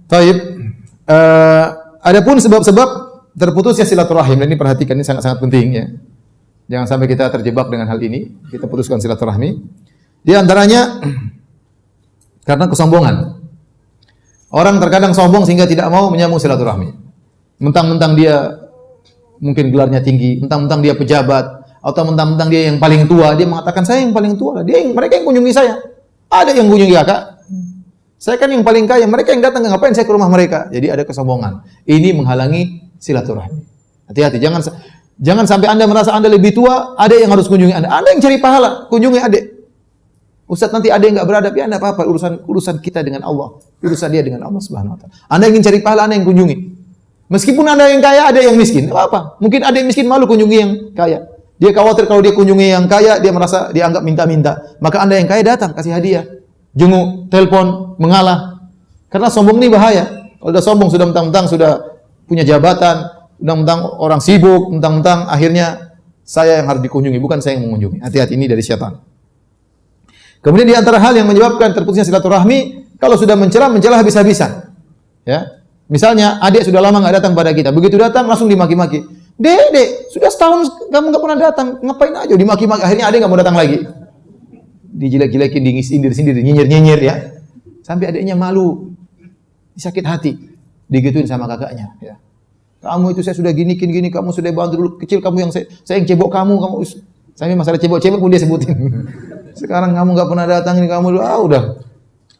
Taib. Adapun sebab-sebab terputusnya silaturahim, dan ini perhatikan, ini sangat-sangat penting ya. Jangan sampai kita terjebak dengan hal ini, kita putuskan silaturahmi. Di antaranya karena kesombongan. Orang terkadang sombong sehingga tidak mau menyambung silaturahmi. Mentang-mentang dia mungkin gelarnya tinggi, mentang-mentang dia pejabat, atau mentang-mentang dia yang paling tua, dia mengatakan saya yang paling tua. Mereka yang kunjungi saya. Ada yang kunjungi kakak. Saya kan yang paling kaya, mereka yang datang, ngapain saya ke rumah mereka? Jadi ada kesombongan. Ini menghalangi silaturahmi. Hati-hati, jangan sampai Anda merasa Anda lebih tua, ada yang harus kunjungi Anda. Anda yang cari pahala, kunjungi adik. Ustaz, nanti ada yang enggak beradab, ya enggak apa-apa, urusan kita dengan Allah. Urusan dia dengan Allah Subhanahu wa taala. Anda ingin cari pahala, Anda yang kunjungi. Meskipun Anda yang kaya, ada yang miskin, enggak apa-apa. Mungkin ada yang miskin malu kunjungi yang kaya. Dia khawatir kalau dia kunjungi yang kaya, dia merasa dianggap minta-minta. Maka Anda yang kaya datang, kasih hadiah. Jenguk, telepon, mengalah. Karena sombong ini bahaya. Kalau sudah sombong, sudah mentang-mentang sudah punya jabatan, mentang-mentang orang sibuk, mentang-mentang akhirnya saya yang harus dikunjungi, bukan saya yang mengunjungi. Hati-hati, ini dari syaitan. Kemudian di antara hal yang menyebabkan terputusnya silaturahmi, kalau sudah mencela habis-habisan. Ya. Misalnya adik sudah lama enggak datang pada kita, begitu datang langsung dimaki-maki. Dek, sudah setahun kamu enggak pernah datang, ngapain aja dimaki-maki, akhirnya adik enggak mau datang lagi. Dijelek-jelekin, disindir-sindir, nyinyir-nyinyir ya. Sampai adiknya malu, sakit hati, digituin sama kakaknya. Ya. Kamu itu saya sudah gini, kamu sudah bantu dulu kecil, kamu yang saya yang cebok kamu sampai masalah cebok-cebok pun dia sebutin. Sekarang kamu nggak pernah datang, ini kamu dulu, udah.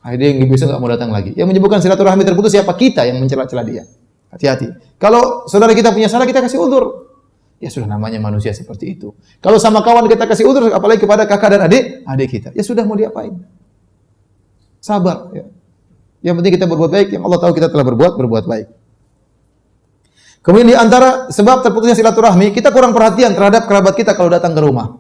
Akhirnya yang besok nggak mau datang lagi. Yang menyebabkan silaturahmi terputus siapa? Kita yang mencela-cela dia. Hati-hati. Kalau saudara kita punya salah, kita kasih udzur. Ya sudah, namanya manusia seperti itu. Kalau sama kawan kita kasih udzur, apalagi kepada kakak dan adik kita. Ya sudah, mau diapain? Sabar. Ya. Yang penting kita berbuat baik, yang Allah tahu kita telah berbuat baik. Kemudian di antara sebab terputusnya silaturahmi, kita kurang perhatian terhadap kerabat kita kalau datang ke rumah.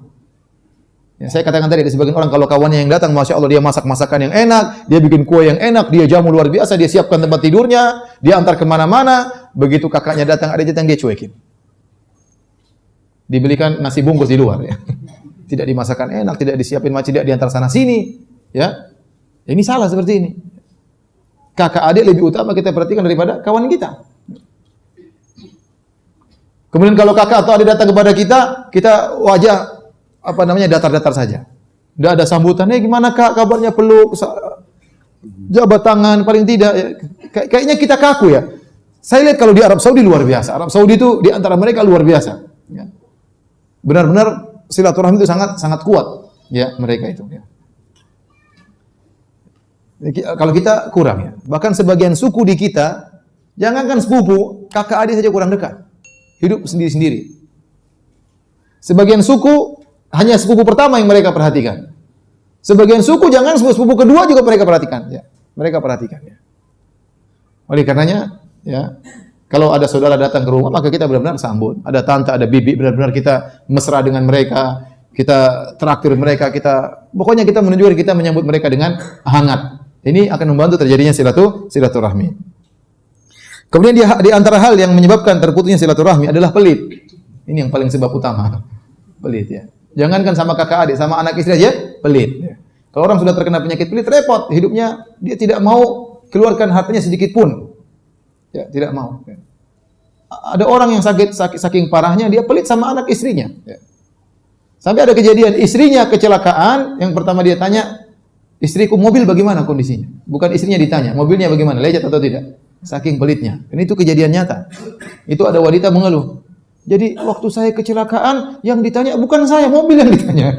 Ya, saya katakan tadi, ada sebagian orang kalau kawannya yang datang, Masya Allah, dia masak masakan yang enak, dia bikin kue yang enak, dia jamu luar biasa, dia siapkan tempat tidurnya, dia antar kemana-mana. Begitu kakaknya datang, adiknya datang, dia cuekin. Dibelikan nasi bungkus di luar, ya. Tidak dimasakkan enak, tidak disiapin macam, tidak diantar sana sini, ya. Ini salah seperti ini. Kakak adik lebih utama kita perhatikan daripada kawan kita. Kemudian kalau kakak atau adik datang kepada kita wajah datar-datar saja. Tidak ada sambutan. Gimana kak, kabarnya, peluk, jabat tangan, paling tidak. Ya. Kayaknya kita kaku ya. Saya lihat kalau di Arab Saudi luar biasa. Arab Saudi itu di antara mereka luar biasa. Ya. Benar-benar silaturahmi itu sangat kuat ya mereka itu ya. Kalau kita kurang ya. Bahkan sebagian suku di kita, jangankan sepupu, kakak adik saja kurang dekat. Hidup sendiri-sendiri. Sebagian suku hanya sepupu pertama yang mereka perhatikan. Sebagian suku jangan sepupu kedua juga mereka perhatikan ya. Mereka perhatikan ya. Oleh karenanya ya, kalau ada saudara datang ke rumah, maka kita benar-benar sambut. Ada tante, ada bibi, benar-benar kita mesra dengan mereka, kita traktir mereka, pokoknya kita menunjukkan kita menyambut mereka dengan hangat. Ini akan membantu terjadinya silaturahmi. Kemudian di antara hal yang menyebabkan terputusnya silaturahmi adalah pelit. Ini yang paling sebab utama. Pelit ya. Jangankan sama kakak adik, sama anak istri aja pelit. Ya. Kalau orang sudah terkena penyakit pelit, repot hidupnya, dia tidak mau keluarkan hartanya sedikit pun. Ya, tidak mau. Ya. Ada orang yang sakit saking parahnya, dia pelit sama anak istrinya. Ya. Sampai ada kejadian, istrinya kecelakaan, yang pertama dia tanya, istriku mobil bagaimana kondisinya? Bukan istrinya ditanya, mobilnya bagaimana, lecet atau tidak? Saking pelitnya. Dan itu kejadian nyata. Itu ada wanita mengeluh. Jadi waktu saya kecelakaan, yang ditanya bukan saya, mobil yang ditanya.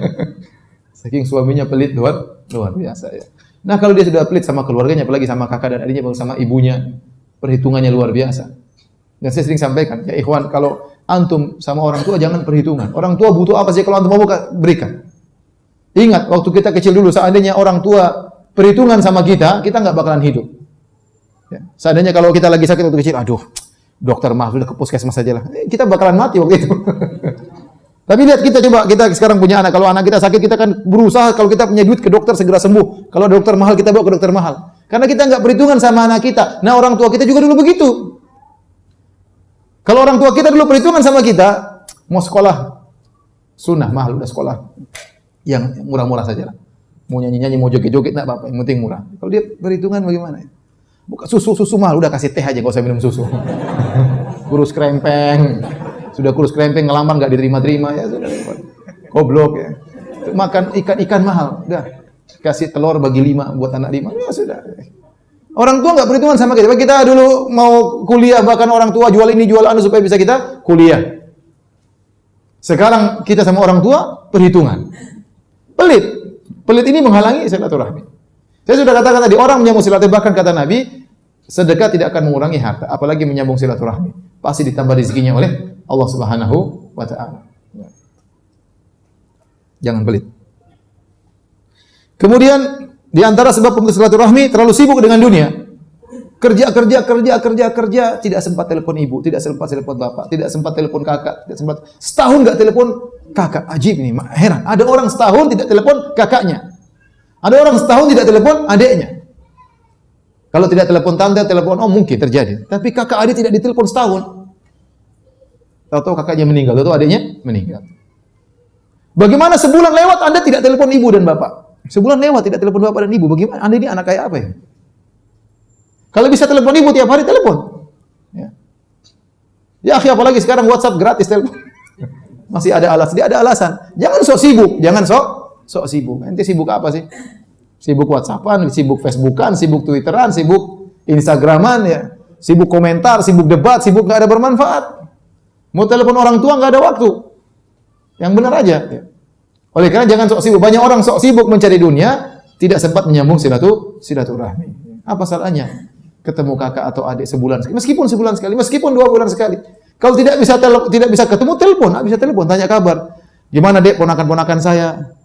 Saking suaminya pelit luar biasa ya. Nah kalau dia sudah pelit sama keluarganya, apalagi sama kakak dan adiknya, sama ibunya, perhitungannya luar biasa. Dan saya sering sampaikan, ya ikhwan, kalau antum sama orang tua jangan perhitungan. Orang tua butuh apa sih, kalau antum mau berikan. Ingat, waktu kita kecil dulu, seandainya orang tua perhitungan sama kita nggak bakalan hidup. Ya. Seandainya kalau kita lagi sakit waktu kecil, aduh, dokter mahal, udah ke puskesmas saja lah. Kita bakalan mati waktu itu. Tapi lihat kita sekarang punya anak. Kalau anak kita sakit, kita kan berusaha kalau kita punya duit ke dokter segera sembuh. Kalau dokter mahal, kita bawa ke dokter mahal. Karena kita nggak perhitungan sama anak kita. Nah orang tua kita juga dulu begitu. Kalau orang tua kita dulu perhitungan sama kita, mau sekolah sunnah mahal, udah sekolah yang murah-murah saja lah. Mau nyanyi-nyanyi, mau joget-joget, nggak apa-apa. Yang penting murah. Kalau dia perhitungan bagaimana? Buka susu mahal, udah kasih teh aja, enggak usah minum susu. Kurus krempeng. Sudah kurus krempeng ngelamar enggak diterima-terima ya sudah. Goblok ya. Makan ikan mahal, udah kasih telur bagi 5 buat anak 5. Ya sudah. Orang tua enggak perhitungan sama kita. Kita dulu mau kuliah, bahkan orang tua jual ini jual anu supaya bisa kita kuliah. Sekarang kita sama orang tua perhitungan. Pelit ini menghalangi silaturahmi. Saya sudah katakan tadi, orang menyambung silaturahmi, bahkan kata Nabi, sedekah tidak akan mengurangi harta, apalagi menyambung silaturahmi. Pasti ditambah rezekinya oleh Allah Subhanahu wa taala. Jangan pelit. Kemudian di antara sebab pemutus silaturahmi terlalu sibuk dengan dunia. Kerja, tidak sempat telepon ibu, tidak sempat telepon bapak, tidak sempat telepon kakak, tidak sempat setahun enggak telepon kakak. Ajib nih, heran. Ada orang setahun tidak telepon kakaknya. Ada orang setahun tidak telepon adiknya. Kalau tidak telepon tante, telepon om mungkin terjadi. Tapi kakak adik tidak ditelepon setahun. Tahu-tahu kakaknya meninggal, tahu-tahu adiknya meninggal. Bagaimana sebulan lewat Anda tidak telepon ibu dan bapak? Sebulan lewat tidak telepon bapak dan ibu. Bagaimana? Anda ini anak kayak apa ya? Kalau bisa telepon ibu tiap hari telepon. Ya, akhi, apalagi sekarang WhatsApp gratis telepon. Masih ada alasan, dia ada alasan. Jangan sok sibuk, jangan sok sibuk. Ente sibuk apa sih? Sibuk WhatsAppan, sibuk Facebookan, sibuk Twitteran, sibuk Instagraman ya. Sibuk komentar, sibuk debat, sibuk enggak ada bermanfaat. Mau telepon orang tua enggak ada waktu. Yang benar aja ya. Oleh karena jangan sok sibuk. Banyak orang sok sibuk mencari dunia, tidak sempat menyambung silaturahmi. Apa salahnya? Ketemu kakak atau adik sebulan sekali, meskipun sebulan sekali, meskipun 2 bulan sekali. Kalau tidak bisa ketemu, telepon, bisa telepon, tanya kabar. Gimana dek ponakan-ponakan saya?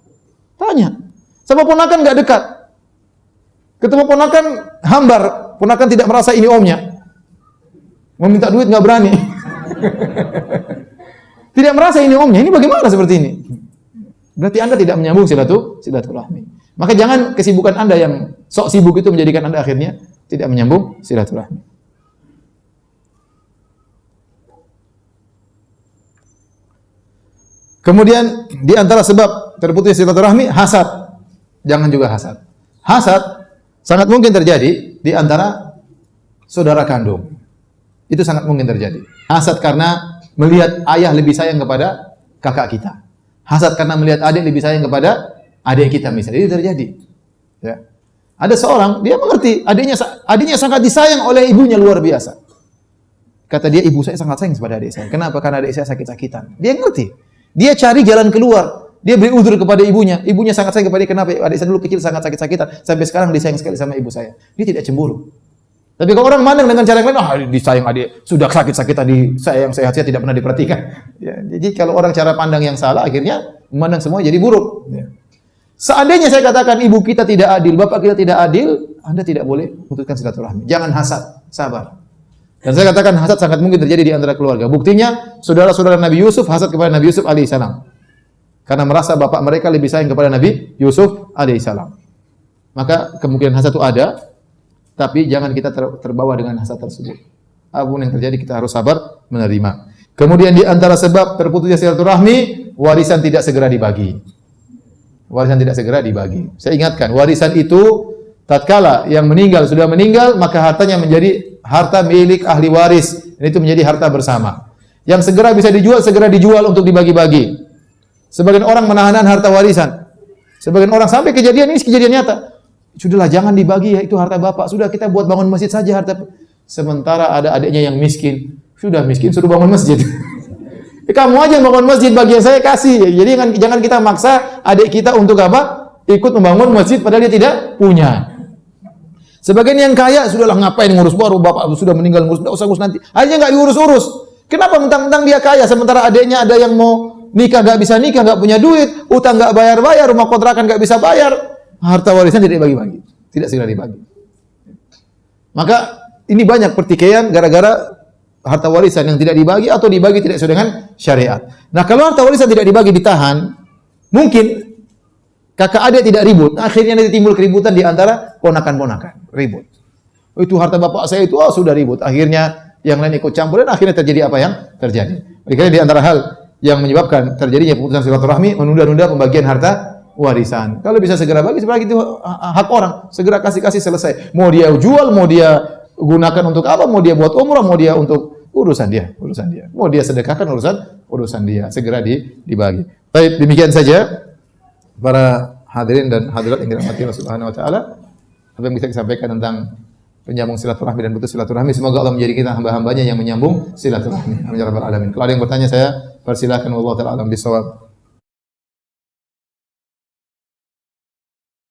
Tanya. Sama ponakan enggak dekat. Ketemu ponakan hambar, ponakan tidak merasa ini omnya. Mau minta duit enggak berani. Tidak merasa ini omnya. Ini bagaimana seperti ini? Berarti Anda tidak menyambung silaturahmi. Maka jangan kesibukan Anda yang sok sibuk itu menjadikan Anda akhirnya tidak menyambung silaturahmi. Kemudian di antara sebab terputus silaturahmi hasad. Jangan juga hasad. Hasad sangat mungkin terjadi di antara saudara kandung. Itu sangat mungkin terjadi. Hasad karena melihat ayah lebih sayang kepada kakak kita. Hasad karena melihat adik lebih sayang kepada adik kita misalnya. Itu terjadi. Ya. Ada seorang, dia mengerti, adiknya sangat disayang oleh ibunya luar biasa. Kata dia, ibu saya sangat sayang kepada adik saya. Kenapa? Karena adik saya sakit-sakitan. Dia ngerti. Dia cari jalan keluar. Dia beri uzur kepada ibunya. Ibunya sangat sayang kepada dia. Kenapa? Adik saya dulu kecil sangat sakit-sakitan. Sampai sekarang disayang sekali sama ibu saya. Dia tidak cemburu. Tapi kalau orang mandang dengan cara yang lain, disayang adik, sudah sakit-sakitan, disayang sehat-sehat, tidak pernah diperhatikan. Ya, jadi kalau orang cara pandang yang salah, akhirnya memandang semua jadi buruk. Ya. Seandainya saya katakan ibu kita tidak adil, bapak kita tidak adil, Anda tidak boleh putuskan silaturahmi. Jangan hasad, sabar. Dan saya katakan hasad sangat mungkin terjadi di antara keluarga. Buktinya saudara-saudara Nabi Yusuf hasad kepada Nabi Yusuf alaihissalam. Karena merasa bapak mereka lebih sayang kepada Nabi Yusuf alaihissalam. Maka kemungkinan hasad itu ada, tapi jangan kita terbawa dengan hasad tersebut. Apapun yang terjadi kita harus sabar menerima. Kemudian di antara sebab terputusnya silaturahmi, warisan tidak segera dibagi. Warisan tidak segera dibagi. Saya ingatkan, warisan itu tatkala yang meninggal sudah meninggal, maka hartanya menjadi harta milik ahli waris. Dan itu menjadi harta bersama. Yang segera bisa dijual, segera dijual untuk dibagi-bagi. Sebagian orang menahan harta warisan. Sebagian orang sampai kejadian ini kejadian nyata. Sudahlah jangan dibagi ya, itu harta bapak. Sudah kita buat bangun masjid saja harta. Sementara ada adiknya yang miskin. Sudah miskin suruh bangun masjid. Kamu aja bangun masjid, bagian saya kasih. Jadi jangan kita maksa adik kita untuk apa? Ikut membangun masjid padahal dia tidak punya. Sebagian yang kaya sudahlah ngapain ngurus baru bapak sudah meninggal ngurus, enggak usah ngurus nanti. Akhirnya enggak diurus-urus. Kenapa mentang-mentang dia kaya sementara adiknya ada yang mau nikah enggak bisa nikah, enggak punya duit, utang enggak bayar-bayar, rumah kontrakan enggak bisa bayar, harta warisan tidak dibagi-bagi. Tidak segera dibagi. Maka ini banyak pertikaian gara-gara harta warisan yang tidak dibagi atau dibagi tidak sesuai dengan syariat. Nah, kalau harta warisan tidak dibagi ditahan, mungkin kakak adik tidak ribut. Akhirnya nanti timbul keributan di antara ponakan-ponakan. Ribut. Oh, itu harta bapak saya itu, oh sudah ribut. Akhirnya yang lain ikut campur dan akhirnya terjadi apa yang terjadi. Karena di antara hal yang menyebabkan terjadinya putusan silaturahmi, menunda-nunda pembagian harta warisan. Kalau bisa segera bagi, itu hak orang. Segera kasih selesai. Mau dia jual, mau dia gunakan untuk apa, mau dia buat umrah, mau dia untuk urusan dia. Mau dia sedekahkan urusan dia. Segera dibagi. Baik, demikian saja para hadirin dan hadirat yang dirahmati Allah Subhanahu wa taala. Apa yang bisa disampaikan tentang penyambung silaturahmi dan putus silaturahmi, semoga Allah menjadi kita hamba-hambanya yang menyambung silaturahmi. Amin ya rabbal alamin. Kalau ada yang bertanya saya persilakan, wallahu taala alam bisawab.